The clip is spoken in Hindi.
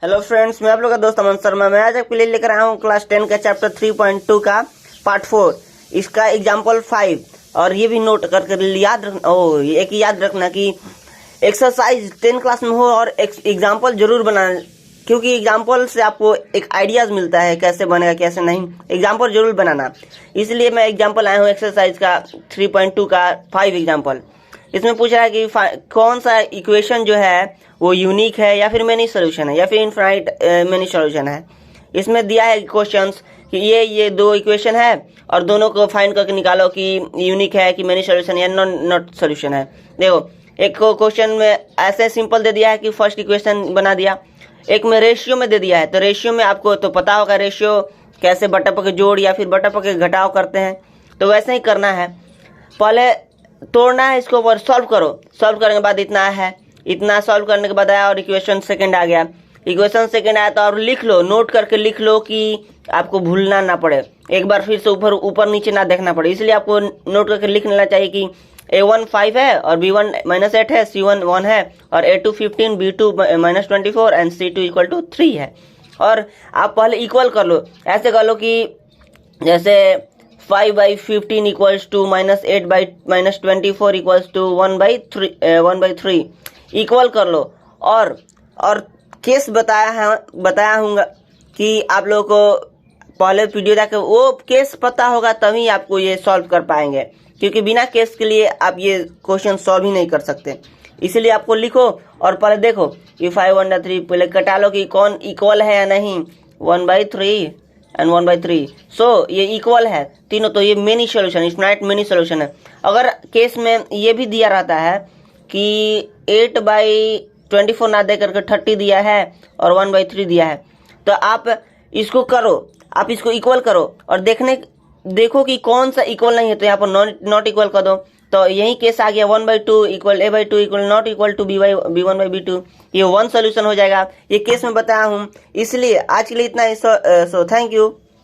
हेलो फ्रेंड्स, मैं आप लोग का दोस्त अमन शर्मा। मैं आज आपके लिए लेकर आया हूँ क्लास 10 का चैप्टर 3.2 का पार्ट 4, इसका एग्जाम्पल 5। और ये भी नोट कर याद रखना, एक याद रखना कि एक्सरसाइज 10 क्लास में हो और एग्जाम्पल जरूर बनाना, क्योंकि एग्जाम्पल से आपको एक आइडियाज मिलता है कैसे बनेगा कैसे नहीं। एग्जाम्पल जरूर बनाना, इसलिए मैं एग्जाम्पल आया हूँ एक्सरसाइज का 3.2 का 5 एग्जाम्पल। इसमें पूछ रहा है कि कौन सा इक्वेशन जो है वो यूनिक है या फिर मेनी सोल्यूशन है या फिर इनफाइनाइट मेनी सोल्यूशन है। इसमें दिया है क्वेश्चंस कि ये दो इक्वेशन है और दोनों को फाइंड करके निकालो कि यूनिक है कि मेनी सोल्यूशन या नॉट सोल्यूशन है। देखो, एक क्वेश्चन में ऐसे सिंपल दे दिया है कि फर्स्ट इक्वेशन बना दिया, एक में रेशियो में दे दिया है। तो रेशियो में आपको तो पता होगा रेशियो कैसे बटा के जोड़ या फिर बटा के घटाव करते हैं, तो वैसे ही करना है। पहले तोड़ना है इसको और सॉल्व करो। सॉल्व करने के बाद इतना सॉल्व करने के बाद आया और इक्वेशन सेकंड आ गया। इक्वेशन सेकंड आया तो और लिख लो, नोट करके लिख लो कि आपको भूलना ना पड़े, एक बार फिर से ऊपर नीचे ना देखना पड़े। इसलिए आपको नोट करके लिख लेना चाहिए कि A1 5 है और B1 -8 है, C1 1 है और A2 15, B2 -24 एंड C2 = 3 है। और आप पहले इक्वल कर लो, ऐसे कर लो कि जैसे 5/15 = -8/-24 = 1/3 इक्वल कर लो। और केस बताया हूँ कि आप लोगों को पहले वीडियो जाकर वो केस पता होगा तभी आपको ये सॉल्व कर पाएंगे, क्योंकि बिना केस के लिए आप ये क्वेश्चन सॉल्व ही नहीं कर सकते। इसलिए आपको लिखो और पहले देखो कि 5 1 3 पहले कटा लो कि कौन इक्वल है या नहीं। 1/3 एंड 1/3, सो ये इक्वल है तीनों, तो ये many solution, infinite many solution है। अगर केस में ये भी दिया रहता है कि 8/24 ना दे करके 30 दिया है और 1/3 दिया है, तो आप इसको करो, आप इसको इक्वल करो और देखो कि कौन सा इक्वल नहीं है, तो यहाँ पर नॉट इक्वल कर दो। तो यही केस आ गया 1/2 = A/2 = not equal to B1/B2। ये 1 सोल्यूशन हो जाएगा। ये केस में बताया हूँ, इसलिए आज के लिए इतना ही। So thank you.